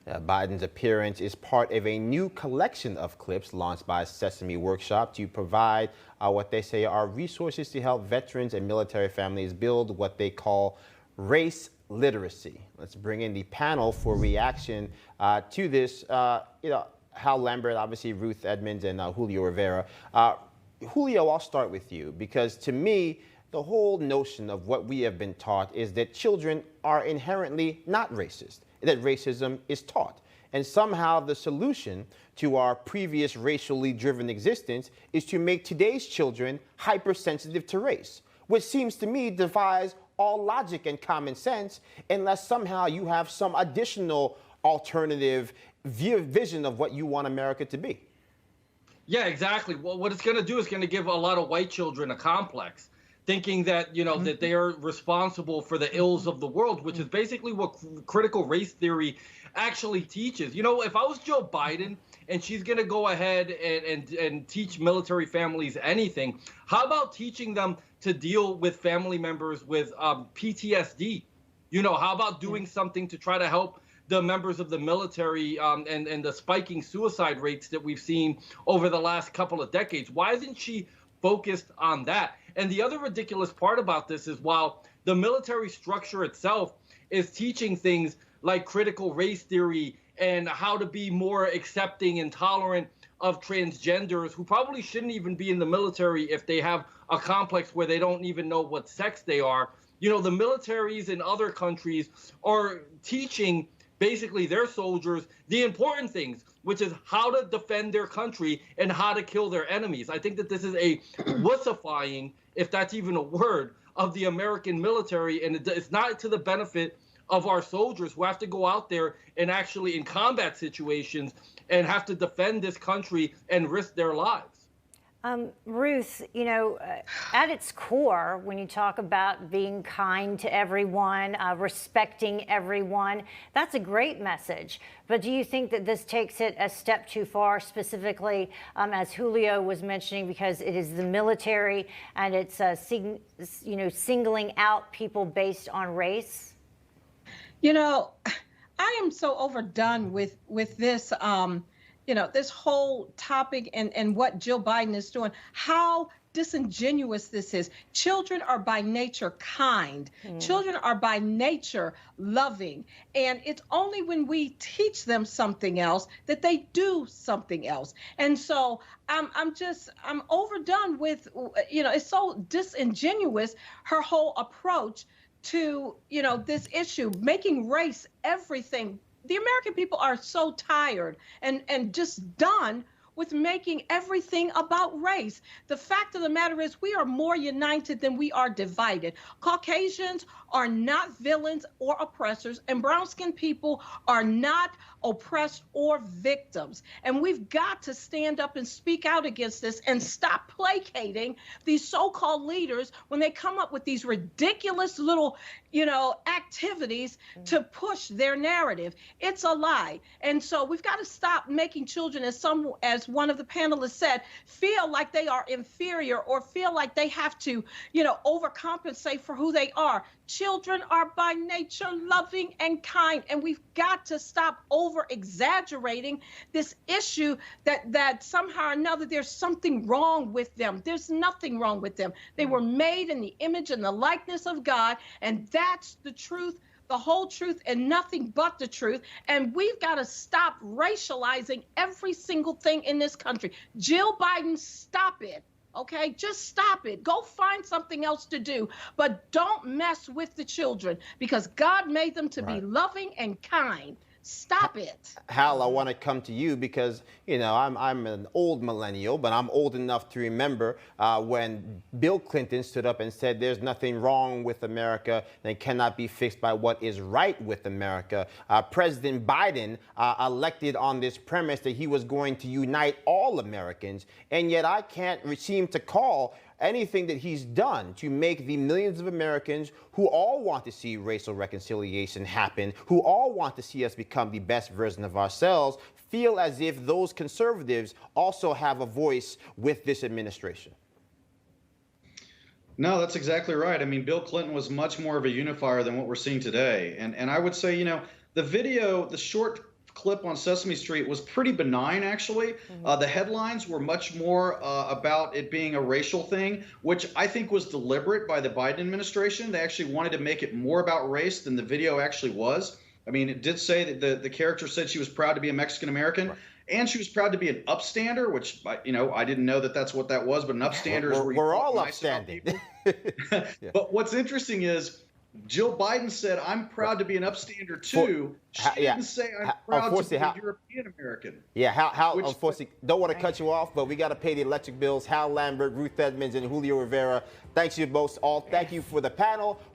Biden's appearance is part of a new collection of clips launched by Sesame Workshop to provide what they say are resources to help veterans and military families build what they call race literacy. Let's bring in the panel for reaction to this. Hal Lambert, obviously Ruth Edmonds, and Julio Rivera. Julio, I'll start with you because to me, the whole notion of what we have been taught is that children are inherently not racist, that racism is taught. And somehow the solution to our previous racially driven existence is to make today's children hypersensitive to race, which seems to me defies all logic and common sense unless somehow you have some additional alternative vision of what you want America to be. Yeah, exactly. Well, what it's going to do is going to give a lot of white children a complex, thinking that, that they are responsible for the ills of the world, which is basically what critical race theory actually teaches. If I was Joe Biden and she's going to go ahead and teach military families anything, how about teaching them to deal with family members with PTSD? How about doing something to try to help the members of the military and the spiking suicide rates that we've seen over the last couple of decades? Why isn't she focused on that? And the other ridiculous part about this is while the military structure itself is teaching things like critical race theory and how to be more accepting and tolerant of transgenders who probably shouldn't even be in the military if they have a complex where they don't even know what sex they are. The militaries in other countries are teaching basically their soldiers the important things, which is how to defend their country and how to kill their enemies. I think that this is a wussifying, if that's even a word, of the American military, and it's not to the benefit of our soldiers who have to go out there and actually in combat situations and have to defend this country and risk their lives. Ruth, at its core, when you talk about being kind to everyone, respecting everyone, that's a great message. But do you think that this takes it a step too far, specifically, as Julio was mentioning, because it is the military and it's, singling out people based on race? I am so overdone with this. This whole topic and what Jill Biden is doing, how disingenuous this is. Children are by nature kind. Children are by nature loving. And it's only when we teach them something else that they do something else. And so I'm overdone with, it's so disingenuous, her whole approach to, this issue, making race everything. The American people are so tired and just done with making everything about race. The fact of the matter is we are more united than we are divided. Caucasians are not villains or oppressors, and brown-skinned people are not oppressed or victims. And we've got to stand up and speak out against this and stop placating these so-called leaders when they come up with these ridiculous little, activities to push their narrative. It's a lie. And so we've got to stop making children, as one of the panelists said, feel like they are inferior or feel like they have to, overcompensate for who they are. Children are by nature loving and kind, and we've got to stop over-exaggerating this issue that somehow or another there's something wrong with them. There's nothing wrong with them. They were made in the image and the likeness of God, and that's the truth, the whole truth, and nothing but the truth. And we've got to stop racializing every single thing in this country. Jill Biden, stop it. Okay, just stop it. Go find something else to do, but don't mess with the children because God made them to be loving and kind. Stop it. Hal, I want to come to you because, I'm an old millennial, but I'm old enough to remember when Bill Clinton stood up and said there's nothing wrong with America and it cannot be fixed by what is right with America. President Biden elected on this premise that he was going to unite all Americans, and yet I can't seem to call anything that he's done to make the millions of Americans who all want to see racial reconciliation happen, who all want to see us become the best version of ourselves, feel as if those conservatives also have a voice with this administration. No, that's exactly right. I mean, Bill Clinton was much more of a unifier than what we're seeing today. And I would say, the video, the short clip on Sesame Street was pretty benign, actually. The headlines were much more about it being a racial thing, which I think was deliberate by the Biden administration. They actually wanted to make it more about race than the video actually was. I mean, it did say that the character said she was proud to be a Mexican American, and she was proud to be an upstander, which, you know, I didn't know that that's what that was, but an upstander is where we're all upstanding. Yeah. But what's interesting is Jill Biden said, "I'm proud to be an upstander too." She didn't say, "I'm proud to be a European American." Yeah, how unfortunately, don't want to cut you off, but we got to pay the electric bills. Hal Lambert, Ruth Edmonds, and Julio Rivera. Thanks you both all. Thank you for the panel.